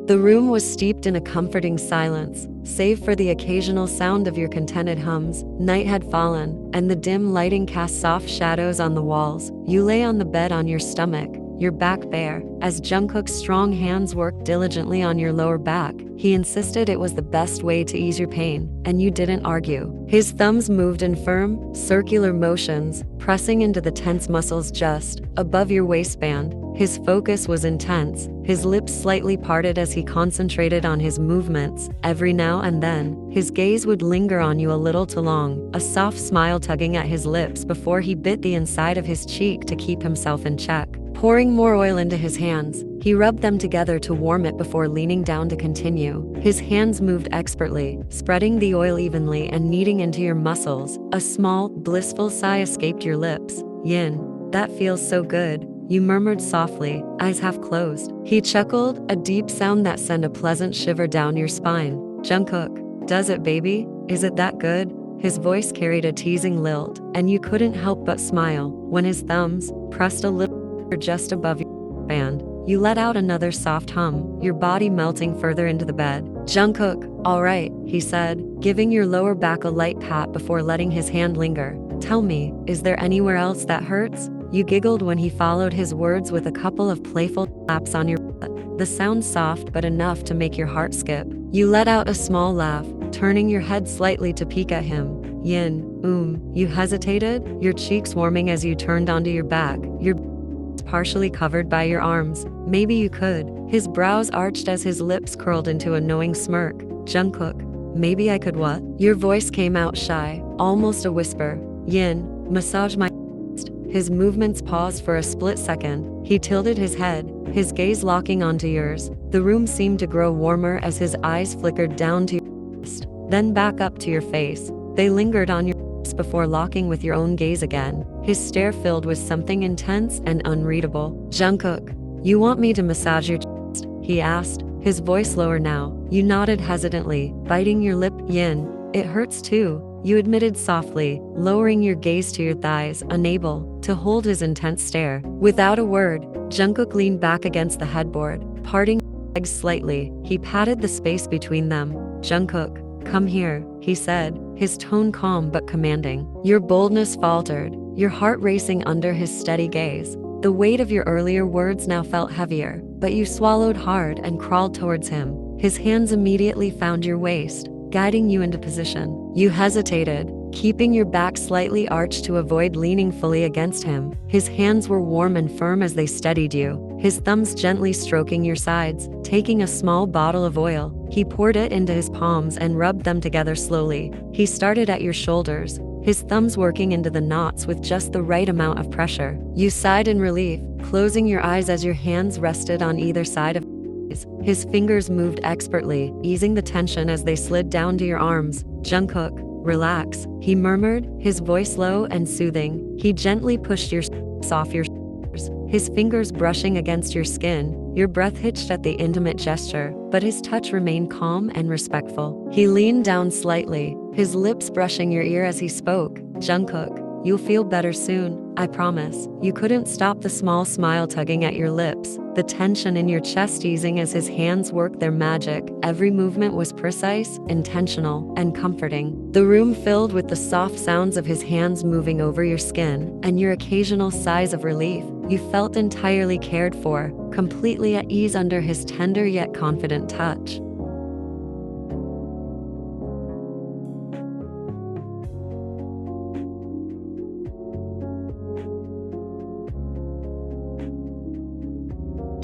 The room was steeped in a comforting silence, save for the occasional sound of your contented hums. Night had fallen, and the dim lighting cast soft shadows on the walls. You lay on the bed on your stomach, your back bare, as Jungkook's strong hands worked diligently on your lower back. He insisted it was the best way to ease your pain, and you didn't argue. His thumbs moved in firm, circular motions, pressing into the tense muscles just above your waistband. His focus was intense, his lips slightly parted as he concentrated on his movements. Every now and then, his gaze would linger on you a little too long, a soft smile tugging at his lips before he bit the inside of his cheek to keep himself in check. Pouring more oil into his hands, he rubbed them together to warm it before leaning down to continue. His hands moved expertly, spreading the oil evenly and kneading into your muscles. A small, blissful sigh escaped your lips. Yin, that feels so good, you murmured softly, eyes half closed. He chuckled, a deep sound that sent a pleasant shiver down your spine. Jungkook, does it, baby? Is it that good? His voice carried a teasing lilt, and you couldn't help but smile. When his thumbs pressed a little just above your band, you let out another soft hum, your body melting further into the bed. Jungkook, all right, he said, giving your lower back a light pat before letting his hand linger. Tell me, is there anywhere else that hurts? You giggled when he followed his words with a couple of playful slaps on your butt, the sound soft but enough to make your heart skip. You let out a small laugh, turning your head slightly to peek at him. Yin, you hesitated, your cheeks warming as you turned onto your back, your partially covered by your arms. Maybe you could. His brows arched as his lips curled into a knowing smirk. Jungkook, maybe I could what? Your voice came out shy, almost a whisper. Yin, massage my chest. His movements paused for a split second. He tilted his head, his gaze locking onto yours. The room seemed to grow warmer as his eyes flickered down to your chest, then back up to your face. They lingered on your before locking with your own gaze again, his stare filled with something intense and unreadable. Jungkook, you want me to massage your chest? He asked, his voice lower now. You nodded hesitantly, biting your lip. Yin, it hurts too, you admitted softly, lowering your gaze to your thighs, unable to hold his intense stare. Without a word, Jungkook leaned back against the headboard, parting his legs slightly. He patted the space between them. Jungkook, come here, he said, his tone calm but commanding. Your boldness faltered, your heart racing under his steady gaze. The weight of your earlier words now felt heavier, but you swallowed hard and crawled towards him. His hands immediately found your waist, guiding you into position. You hesitated, keeping your back slightly arched to avoid leaning fully against him. His hands were warm and firm as they steadied you, his thumbs gently stroking your sides. Taking a small bottle of oil, he poured it into his palms and rubbed them together slowly. He started at your shoulders, his thumbs working into the knots with just the right amount of pressure. You sighed in relief, closing your eyes as your hands rested on either side of his fingers moved expertly, easing the tension as they slid down to your arms. Jungkook, relax, he murmured, his voice low and soothing. He gently pushed your off your shoulders, his fingers brushing against your skin. Your breath hitched at the intimate gesture, but his touch remained calm and respectful. He leaned down slightly, his lips brushing your ear as he spoke. Jungkook, you'll feel better soon, I promise. You couldn't stop the small smile tugging at your lips, the tension in your chest easing as his hands worked their magic. Every movement was precise, intentional, and comforting. The room filled with the soft sounds of his hands moving over your skin, and your occasional sighs of relief. You felt entirely cared for, completely at ease under his tender yet confident touch.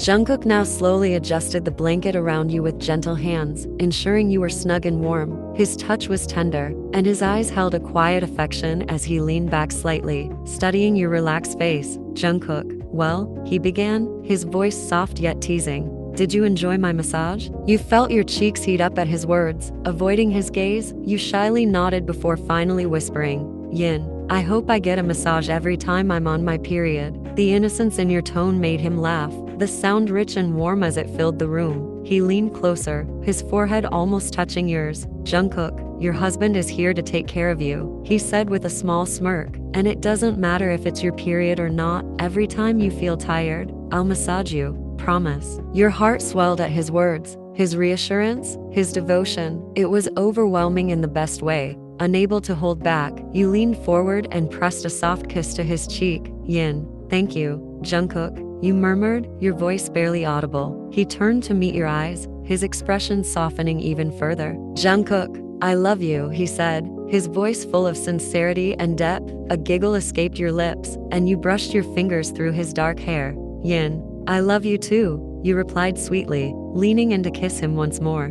Jungkook now slowly adjusted the blanket around you with gentle hands, ensuring you were snug and warm. His touch was tender, and his eyes held a quiet affection as he leaned back slightly, studying your relaxed face. Jungkook, well, he began, his voice soft yet teasing. Did you enjoy my massage? You felt your cheeks heat up at his words. Avoiding his gaze, you shyly nodded before finally whispering, Yin, I hope I get a massage every time I'm on my period. The innocence in your tone made him laugh, the sound rich and warm as it filled the room. He leaned closer, his forehead almost touching yours. Jungkook, your husband is here to take care of you, he said with a small smirk. And it doesn't matter if it's your period or not, every time you feel tired, I'll massage you, promise. Your heart swelled at his words, his reassurance, his devotion. It was overwhelming in the best way. Unable to hold back, you leaned forward and pressed a soft kiss to his cheek. Yin, thank you, Jungkook, you murmured, your voice barely audible. He turned to meet your eyes, his expression softening even further. Jungkook, I love you, he said, his voice full of sincerity and depth. A giggle escaped your lips, and you brushed your fingers through his dark hair. Yin, I love you too, you replied sweetly, leaning in to kiss him once more.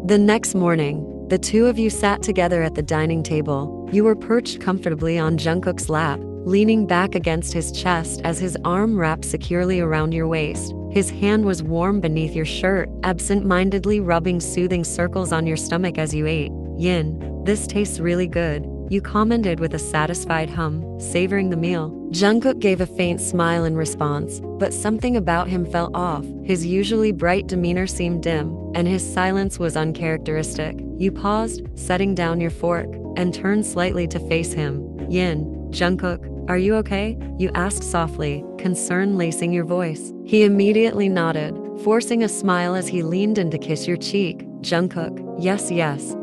The next morning, the two of you sat together at the dining table. You were perched comfortably on Jungkook's lap, leaning back against his chest as his arm wrapped securely around your waist. His hand was warm beneath your shirt, absent-mindedly rubbing soothing circles on your stomach as you ate. Yin, this tastes really good, you commented with a satisfied hum, savoring the meal. Jungkook gave a faint smile in response, but something about him felt off. His usually bright demeanor seemed dim, and his silence was uncharacteristic. You paused, setting down your fork, and turned slightly to face him. Yin, Jungkook, are you okay? You asked softly, concern lacing your voice. He immediately nodded, forcing a smile as he leaned in to kiss your cheek. Jungkook, yes,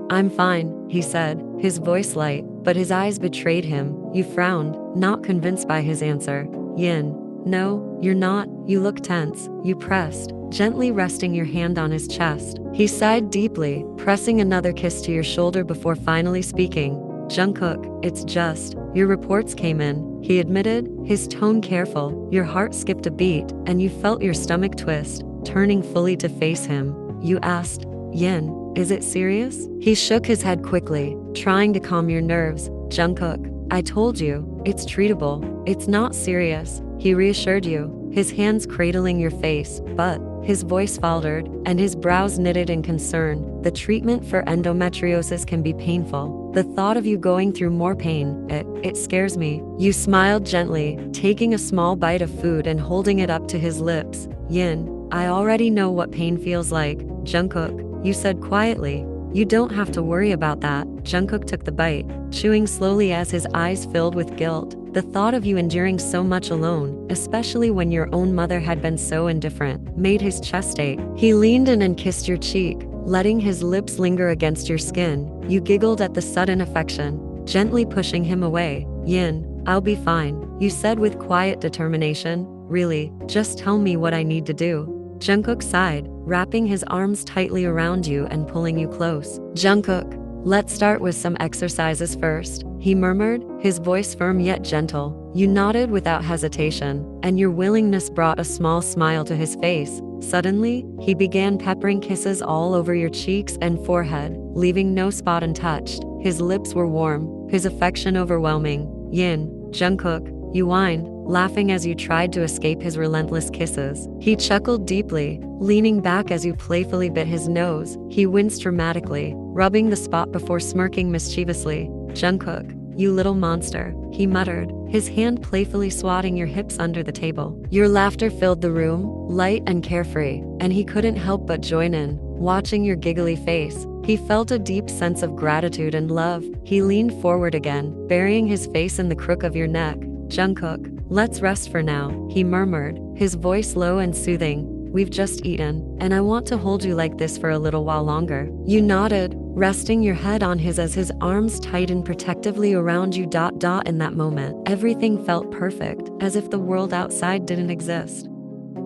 I'm fine, he said, his voice light, but his eyes betrayed him. You frowned, not convinced by his answer. Yin, no, you're not, you look tense, you pressed, gently resting your hand on his chest. He sighed deeply, pressing another kiss to your shoulder before finally speaking. Jungkook, it's just, your reports came in, he admitted, his tone careful. Your heart skipped a beat, and you felt your stomach twist. Turning fully to face him, you asked, Yin, is it serious? He shook his head quickly, trying to calm your nerves. Jungkook, I told you, it's treatable, it's not serious, he reassured you, his hands cradling your face, but his voice faltered, and his brows knitted in concern. The treatment for endometriosis can be painful. The thought of you going through more pain, it scares me. You smiled gently, taking a small bite of food and holding it up to his lips. Yin, I already know what pain feels like, Jungkook, you said quietly. You don't have to worry about that. Jungkook took the bite, chewing slowly as his eyes filled with guilt. The thought of you enduring so much alone, especially when your own mother had been so indifferent, made his chest ache. He leaned in and kissed your cheek, letting his lips linger against your skin. You giggled at the sudden affection, gently pushing him away. Yin, I'll be fine, you said with quiet determination. Really, just tell me what I need to do. Jungkook sighed, wrapping his arms tightly around you and pulling you close. Jungkook, let's start with some exercises first, he murmured, his voice firm yet gentle. You nodded without hesitation, and your willingness brought a small smile to his face. Suddenly, he began peppering kisses all over your cheeks and forehead, leaving no spot untouched. His lips were warm, his affection overwhelming. Yin, Jungkook, you whined, laughing as you tried to escape his relentless kisses. He chuckled deeply, leaning back as you playfully bit his nose. He winced dramatically, rubbing the spot before smirking mischievously. Jungkook, you little monster, he muttered, his hand playfully swatting your hips under the table. Your laughter filled the room, light and carefree, and he couldn't help but join in, watching your giggly face. He felt a deep sense of gratitude and love. He leaned forward again, burying his face in the crook of your neck. Jungkook, let's rest for now, he murmured, his voice low and soothing. We've just eaten, and I want to hold you like this for a little while longer. You nodded, resting your head on his as his arms tightened protectively around you. In that moment, everything felt perfect, as if the world outside didn't exist.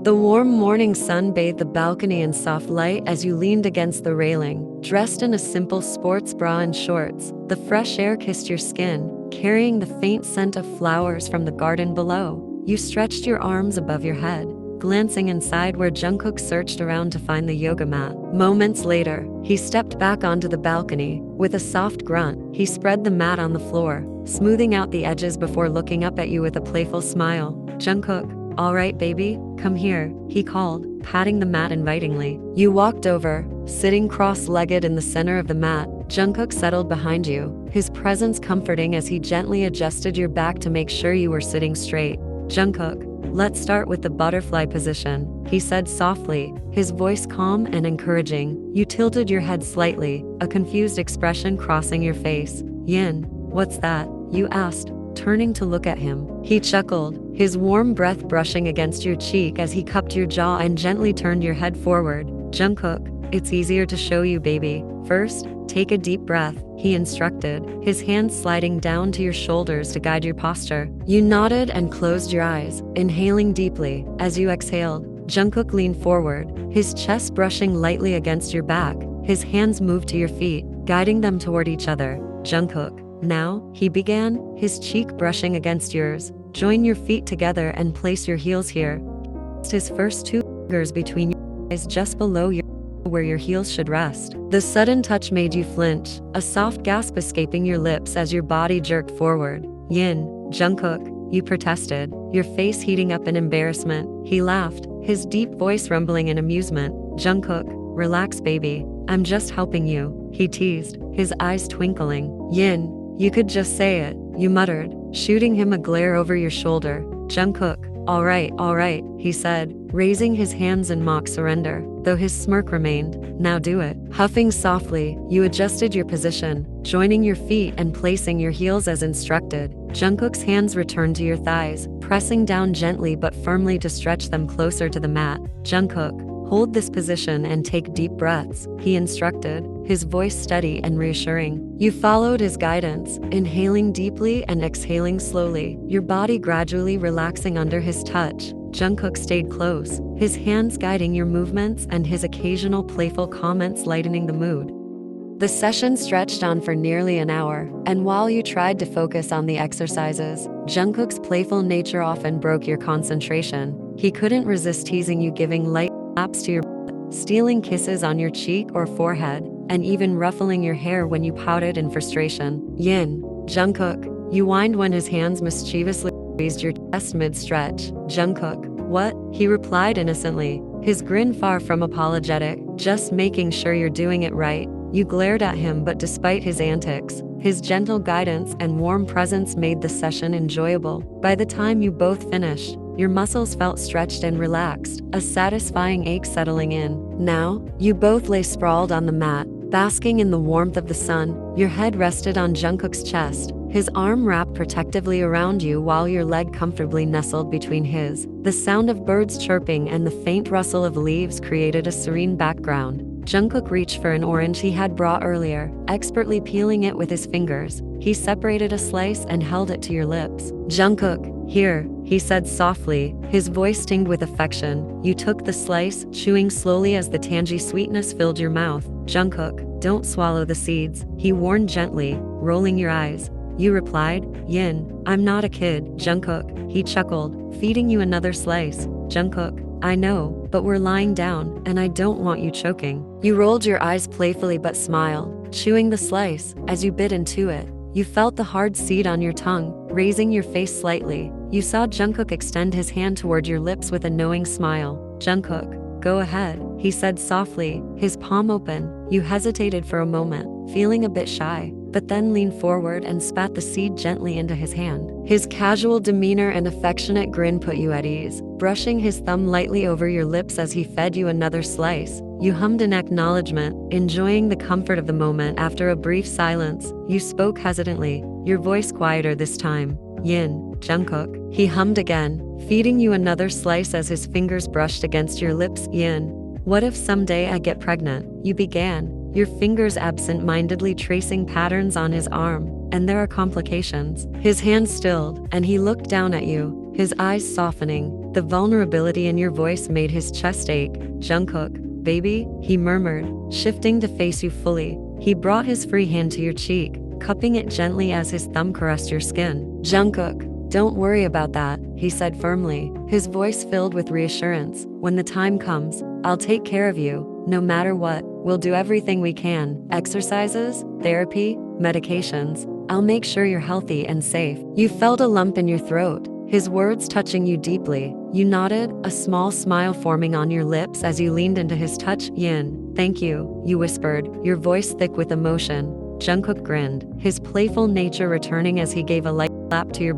The warm morning sun bathed the balcony in soft light as you leaned against the railing, dressed in a simple sports bra and shorts. The fresh air kissed your skin, carrying the faint scent of flowers from the garden below. You stretched your arms above your head, glancing inside where Jungkook searched around to find the yoga mat. Moments later, he stepped back onto the balcony. With a soft grunt, he spread the mat on the floor, smoothing out the edges before looking up at you with a playful smile. Jungkook, all right, baby, come here, he called, patting the mat invitingly. You walked over, sitting cross-legged in the center of the mat. Jungkook settled behind you, his presence comforting as he gently adjusted your back to make sure you were sitting straight. Jungkook, let's start with the butterfly position, he said softly, his voice calm and encouraging. You tilted your head slightly, a confused expression crossing your face. Yin, what's that? You asked, turning to look at him. He chuckled, his warm breath brushing against your cheek as he cupped your jaw and gently turned your head forward. Jungkook, it's easier to show you, baby. First, take a deep breath, he instructed, his hands sliding down to your shoulders to guide your posture. You nodded and closed your eyes, inhaling deeply. As you exhaled, Jungkook leaned forward, his chest brushing lightly against your back. His hands moved to your feet, guiding them toward each other. Jungkook, now, he began, his cheek brushing against yours. Join your feet together and place your heels here. His first two fingers between your eyes just below your where your heels should rest. The sudden touch made you flinch, a soft gasp escaping your lips as your body jerked forward. Yin, Jungkook, you protested, your face heating up in embarrassment. He laughed, his deep voice rumbling in amusement. Jungkook, relax, baby. I'm just helping you, he teased, his eyes twinkling. Yin, you could just say it, you muttered, shooting him a glare over your shoulder. Jungkook, all right, he said, raising his hands in mock surrender, though his smirk remained. Now do it. Huffing softly, you adjusted your position, joining your feet and placing your heels as instructed. Jungkook's hands returned to your thighs, pressing down gently but firmly to stretch them closer to the mat. Jungkook, hold this position and take deep breaths, he instructed, his voice steady and reassuring. You followed his guidance, inhaling deeply and exhaling slowly, your body gradually relaxing under his touch. Jungkook stayed close, his hands guiding your movements and his occasional playful comments lightening the mood. The session stretched on for nearly an hour, and while you tried to focus on the exercises, Jungkook's playful nature often broke your concentration. He couldn't resist teasing you, giving light slaps to your butt, stealing kisses on your cheek or forehead, and even ruffling your hair when you pouted in frustration. Yin, Jungkook, you whined when his hands mischievously squeezed your chest mid-stretch. Jungkook, what? He replied innocently, his grin far from apologetic, just making sure you're doing it right. You glared at him, but despite his antics, his gentle guidance and warm presence made the session enjoyable. By the time you both finished, your muscles felt stretched and relaxed, a satisfying ache settling in. Now, you both lay sprawled on the mat, basking in the warmth of the sun. Your head rested on Jungkook's chest, his arm wrapped protectively around you while your leg comfortably nestled between his. The sound of birds chirping and the faint rustle of leaves created a serene background. Jungkook reached for an orange he had brought earlier, expertly peeling it with his fingers. He separated a slice and held it to your lips. Jungkook, here, he said softly, his voice tinged with affection. You took the slice, chewing slowly as the tangy sweetness filled your mouth. Jungkook, don't swallow the seeds, he warned gently, rolling your eyes. You replied, Yin, I'm not a kid. Jungkook, he chuckled, feeding you another slice. Jungkook, I know, but we're lying down, and I don't want you choking. You rolled your eyes playfully but smiled, chewing the slice. As you bit into it, you felt the hard seed on your tongue, raising your face slightly. You saw Jungkook extend his hand toward your lips with a knowing smile. Jungkook, go ahead, he said softly, his palm open. You hesitated for a moment, feeling a bit shy, but then leaned forward and spat the seed gently into his hand. His casual demeanor and affectionate grin put you at ease, brushing his thumb lightly over your lips as he fed you another slice. You hummed in acknowledgement, enjoying the comfort of the moment. After a brief silence, you spoke hesitantly, your voice quieter this time. Yin, Jungkook, he hummed again, feeding you another slice as his fingers brushed against your lips. Yin, what if someday I get pregnant? You began, your fingers absent-mindedly tracing patterns on his arm. And there are complications. His hand stilled, and he looked down at you, his eyes softening. The vulnerability in your voice made his chest ache. Jungkook, baby, he murmured, shifting to face you fully. He brought his free hand to your cheek, cupping it gently as his thumb caressed your skin. Jungkook, don't worry about that, he said firmly, his voice filled with reassurance. When the time comes, I'll take care of you, no matter what. We'll do everything we can. Exercises, therapy, medications. I'll make sure you're healthy and safe. You felt a lump in your throat, his words touching you deeply. You nodded, a small smile forming on your lips as you leaned into his touch. Yin, thank you, you whispered, your voice thick with emotion. Jungkook grinned, his playful nature returning as he gave a light slap to your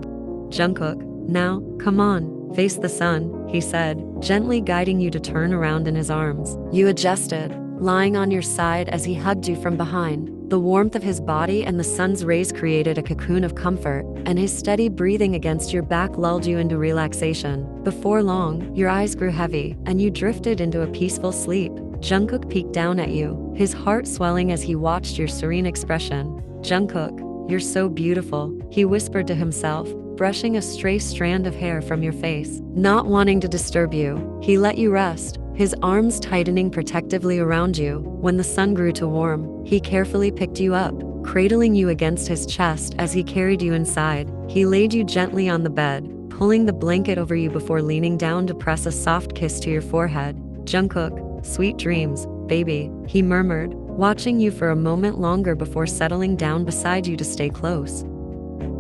Jungkook, now, come on, face the sun, he said, gently guiding you to turn around in his arms. You adjusted, lying on your side as he hugged you from behind. The warmth of his body and the sun's rays created a cocoon of comfort, and his steady breathing against your back lulled you into relaxation. Before long, your eyes grew heavy, and you drifted into a peaceful sleep. Jungkook peeked down at you, his heart swelling as he watched your serene expression. Jungkook, you're so beautiful, he whispered to himself, brushing a stray strand of hair from your face. Not wanting to disturb you, he let you rest, his arms tightening protectively around you. When the sun grew too warm, he carefully picked you up, cradling you against his chest as he carried you inside. He laid you gently on the bed, pulling the blanket over you before leaning down to press a soft kiss to your forehead. Jungkook, sweet dreams, baby, he murmured, watching you for a moment longer before settling down beside you to stay close.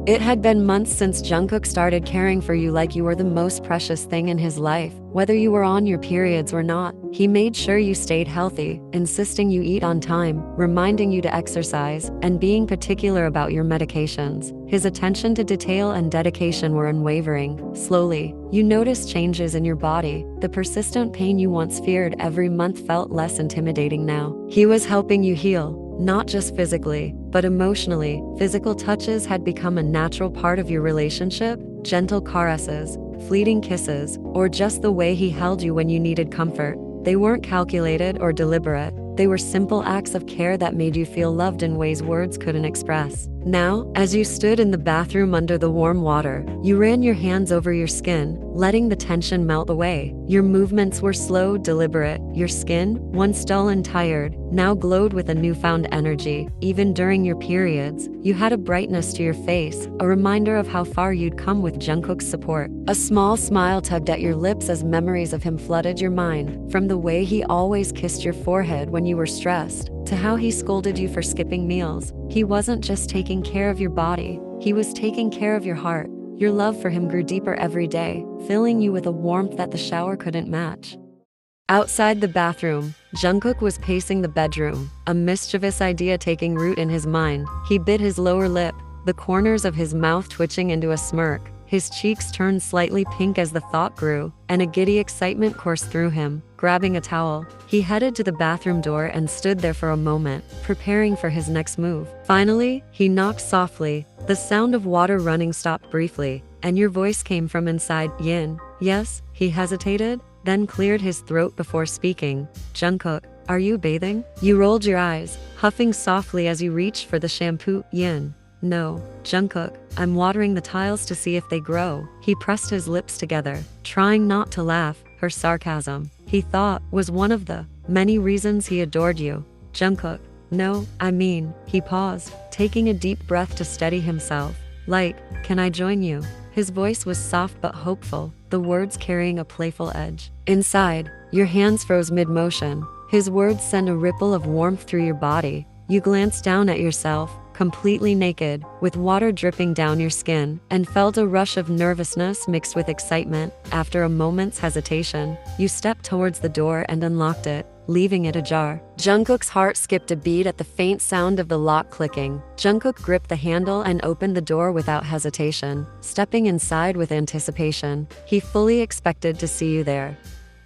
It had been months since Jungkook started caring for you like you were the most precious thing in his life. Whether you were on your periods or not, he made sure you stayed healthy, insisting you eat on time, reminding you to exercise, and being particular about your medications. His attention to detail and dedication were unwavering. Slowly, you noticed changes in your body. The persistent pain you once feared every month felt less intimidating now. He was helping you heal, not just physically, but emotionally. Physical touches had become a natural part of your relationship, gentle caresses, fleeting kisses, or just the way he held you when you needed comfort. They weren't calculated or deliberate. They were simple acts of care that made you feel loved in ways words couldn't express. Now, as you stood in the bathroom under the warm water, you ran your hands over your skin, letting the tension melt away. Your movements were slow, deliberate. Your skin, once dull and tired, now glowed with a newfound energy. Even during your periods, you had a brightness to your face, a reminder of how far you'd come with Jungkook's support. A small smile tugged at your lips as memories of him flooded your mind, from the way he always kissed your forehead when you were stressed, to how he scolded you for skipping meals. He wasn't just taking care of your body, he was taking care of your heart. Your love for him grew deeper every day, filling you with a warmth that the shower couldn't match. Outside the bathroom, Jungkook was pacing the bedroom, a mischievous idea taking root in his mind. He bit his lower lip, the corners of his mouth twitching into a smirk. His cheeks turned slightly pink as the thought grew, and a giddy excitement coursed through him. Grabbing a towel, he headed to the bathroom door and stood there for a moment, preparing for his next move. Finally, he knocked softly. The sound of water running stopped briefly, and your voice came from inside. Yin. Yes, he hesitated, then cleared his throat before speaking. Jungkook, are you bathing? You rolled your eyes, huffing softly as you reached for the shampoo. Yin. No, Jungkook, I'm watering the tiles to see if they grow. He pressed his lips together, trying not to laugh. Her sarcasm, he thought, was one of the many reasons he adored you. Jungkook, no, I mean, he paused, taking a deep breath to steady himself. Like, can I join you? His voice was soft but hopeful, the words carrying a playful edge. Inside, your hands froze mid-motion. His words sent a ripple of warmth through your body. You glanced down at yourself, completely naked, with water dripping down your skin, and felt a rush of nervousness mixed with excitement. After a moment's hesitation, you stepped towards the door and unlocked it, leaving it ajar. Jungkook's heart skipped a beat at the faint sound of the lock clicking. Jungkook gripped the handle and opened the door without hesitation, stepping inside with anticipation. He fully expected to see you there,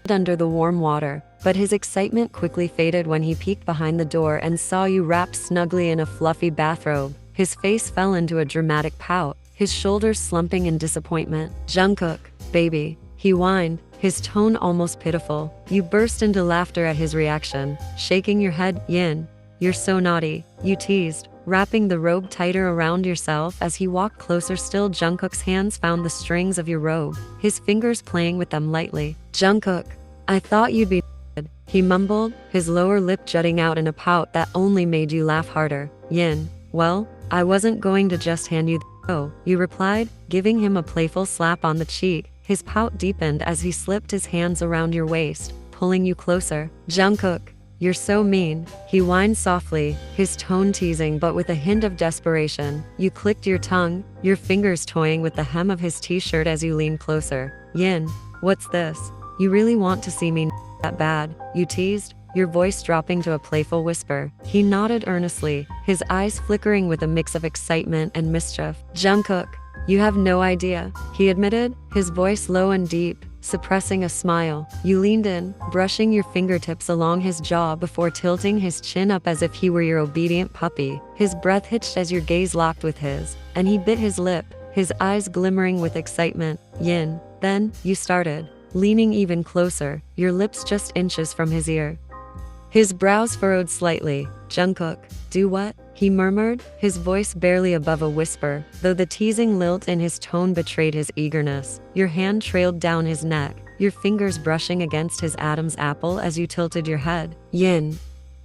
under the warm water, but his excitement quickly faded when he peeked behind the door and saw you wrapped snugly in a fluffy bathrobe. His face fell into a dramatic pout, his shoulders slumping in disappointment. Jungkook, baby, he whined, his tone almost pitiful. You burst into laughter at his reaction, shaking your head. Yin, you're so naughty, you teased, wrapping the robe tighter around yourself. As he walked closer still, Jungkook's hands found the strings of your robe, his fingers playing with them lightly. Jungkook, I thought you'd be dead, he mumbled, his lower lip jutting out in a pout that only made you laugh harder. Yin, well, I wasn't going to just hand you the you replied, giving him a playful slap on the cheek. His pout deepened as he slipped his hands around your waist, pulling you closer. Jungkook, you're so mean, he whined softly, his tone teasing but with a hint of desperation. You clicked your tongue, your fingers toying with the hem of his t-shirt as you leaned closer. Yin, what's this? You really want to see me that bad? You teased, your voice dropping to a playful whisper. He nodded earnestly, his eyes flickering with a mix of excitement and mischief. Jungkook, you have no idea, he admitted, his voice low and deep, suppressing a smile. You leaned in, brushing your fingertips along his jaw before tilting his chin up as if he were your obedient puppy. His breath hitched as your gaze locked with his, and he bit his lip, his eyes glimmering with excitement. Yin, then, you started, leaning even closer, your lips just inches from his ear. His brows furrowed slightly. Jungkook, do what? He murmured, his voice barely above a whisper, though the teasing lilt in his tone betrayed his eagerness. Your hand trailed down his neck, your fingers brushing against his Adam's apple as you tilted your head. Yin.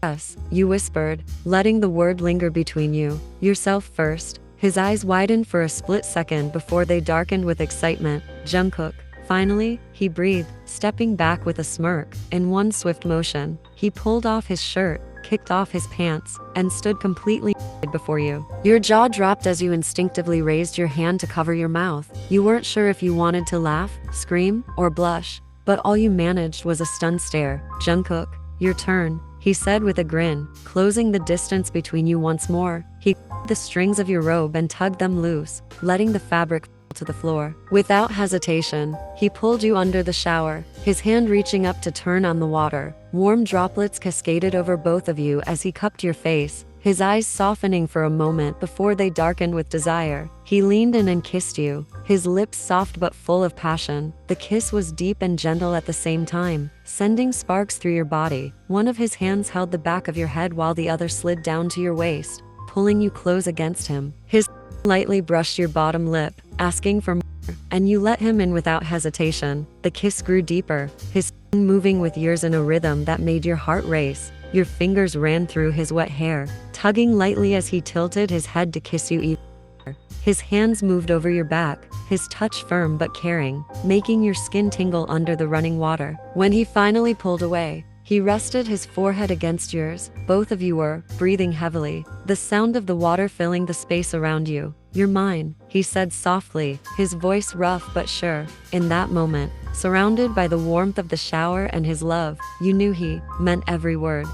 Yes, you whispered, letting the word linger between you. Yourself first. His eyes widened for a split second before they darkened with excitement. Jungkook. Finally, he breathed, stepping back with a smirk. In one swift motion, he pulled off his shirt, kicked off his pants, and stood completely before you. Your jaw dropped as you instinctively raised your hand to cover your mouth. You weren't sure if you wanted to laugh, scream, or blush, but all you managed was a stunned stare. Jungkook, your turn, he said with a grin, closing the distance between you once more. He the strings of your robe and tugged them loose, letting the fabric to the floor. Without hesitation, he pulled you under the shower, his hand reaching up to turn on the water. Warm droplets cascaded over both of you as he cupped your face, his eyes softening for a moment before they darkened with desire. He leaned in and kissed you, his lips soft but full of passion. The kiss was deep and gentle at the same time, sending sparks through your body. One of his hands held the back of your head while the other slid down to your waist, pulling you close against him. His lightly brushed your bottom lip, asking for more, and you let him in without hesitation. The kiss grew deeper, his moving with yours in a rhythm that made your heart race. Your fingers ran through his wet hair, tugging lightly as he tilted his head to kiss you even more. His hands moved over your back, his touch firm but caring, making your skin tingle under the running water. When he finally pulled away, he rested his forehead against yours. Both of you were breathing heavily, the sound of the water filling the space around you. You're mine, he said softly, his voice rough but sure. In that moment, surrounded by the warmth of the shower and his love, you knew he meant every word.